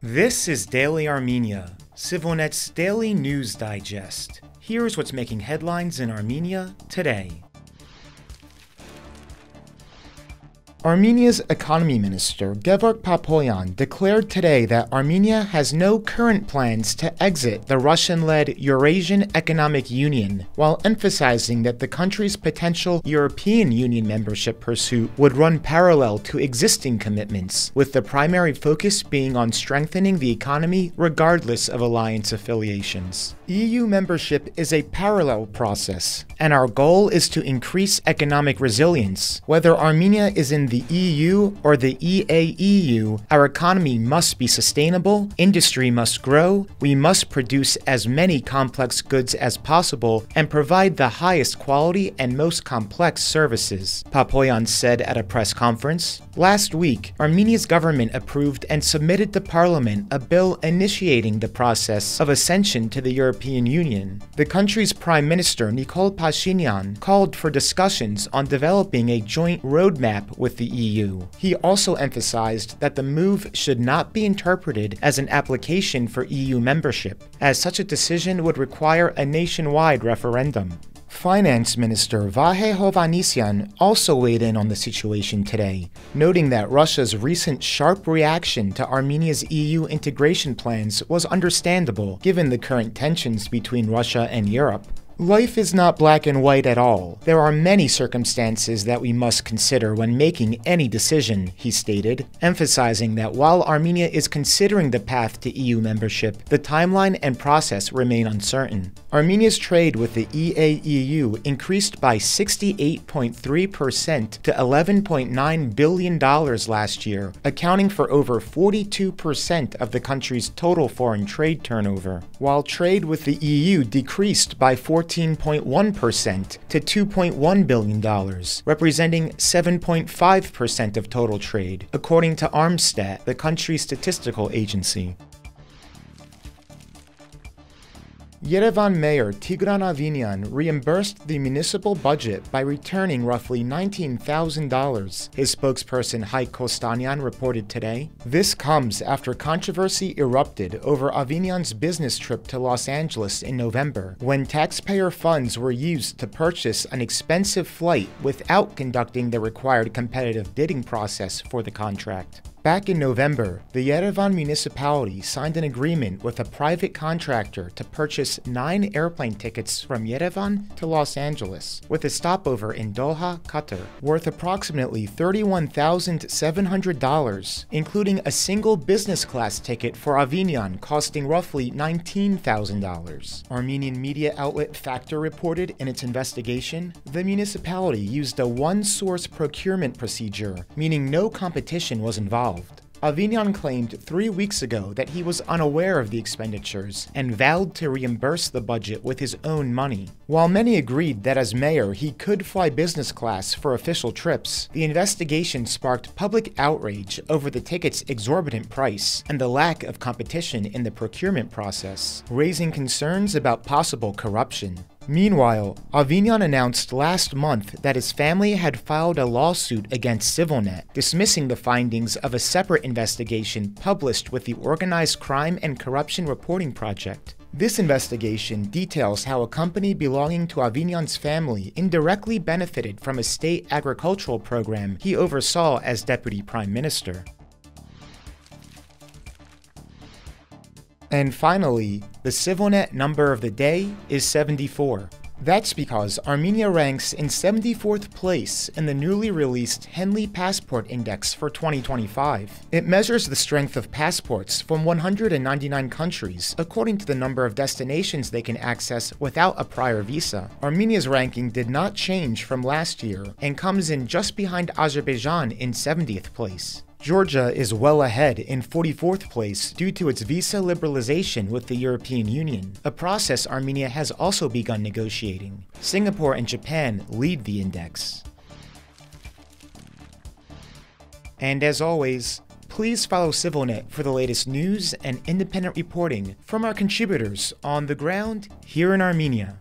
This is Daily Armenia, ＳիվiլNeթ's daily news digest. Here's what's making headlines in Armenia today. Armenia's economy minister, Gevorg Papoyan, declared today that Armenia has no current plans to exit the Russian-led Eurasian Economic Union, while emphasizing that the country's potential European Union membership pursuit would run parallel to existing commitments, with the primary focus being on strengthening the economy regardless of alliance affiliations. EU membership is a parallel process, and our goal is to increase economic resilience. Whether Armenia is in the EU or the EAEU, our economy must be sustainable, industry must grow, we must produce as many complex goods as possible, and provide the highest quality and most complex services, Papoyan said at a press conference. Last week, Armenia's government approved and submitted to Parliament a bill initiating the process of accession to the European Union. The country's Prime Minister, Nikol Pashinyan, called for discussions on developing a joint roadmap with the EU. He also emphasized that the move should not be interpreted as an application for EU membership, as such a decision would require a nationwide referendum. Finance Minister Vahe Hovhannisyan also weighed in on the situation today, noting that Russia's recent sharp reaction to Armenia's EU integration plans was understandable given the current tensions between Russia and Europe. Life is not black and white at all. There are many circumstances that we must consider when making any decision, he stated, emphasizing that while Armenia is considering the path to EU membership, the timeline and process remain uncertain. Armenia's trade with the EAEU increased by 68.3% to $11.9 billion last year, accounting for over 42% of the country's total foreign trade turnover, while trade with the EU decreased by 14.1% to $2.1 billion, representing 7.5% of total trade, according to Armstat, the country's statistical agency. Yerevan Mayor Tigran Avinyan reimbursed the municipal budget by returning roughly $19,000, his spokesperson Haik Kostanyan reported today. This comes after controversy erupted over Avinyan's business trip to Los Angeles in November, when taxpayer funds were used to purchase an expensive flight without conducting the required competitive bidding process for the contract. Back in November, the Yerevan municipality signed an agreement with a private contractor to purchase 9 airplane tickets from Yerevan to Los Angeles, with a stopover in Doha, Qatar, worth approximately $31,700, including a single business class ticket for Avinyan costing roughly $19,000. Armenian media outlet Factor reported in its investigation, the municipality used a one-source procurement procedure, meaning no competition was involved. Avinyan claimed 3 weeks ago that he was unaware of the expenditures and vowed to reimburse the budget with his own money. While many agreed that as mayor he could fly business class for official trips, the investigation sparked public outrage over the ticket's exorbitant price and the lack of competition in the procurement process, raising concerns about possible corruption. Meanwhile, Avinyan announced last month that his family had filed a lawsuit against SivilNet, dismissing the findings of a separate investigation published with the Organized Crime and Corruption Reporting Project. This investigation details how a company belonging to Avinyan's family indirectly benefited from a state agricultural program he oversaw as deputy prime minister. And finally, the SivilNet number of the day is 74. That's because Armenia ranks in 74th place in the newly released Henley Passport Index for 2025. It measures the strength of passports from 199 countries according to the number of destinations they can access without a prior visa. Armenia's ranking did not change from last year and comes in just behind Azerbaijan in 70th place. Georgia is well ahead in 44th place due to its visa liberalization with the European Union, a process Armenia has also begun negotiating. Singapore and Japan lead the index. And as always, please follow SivilNet for the latest news and independent reporting from our contributors on the ground here in Armenia.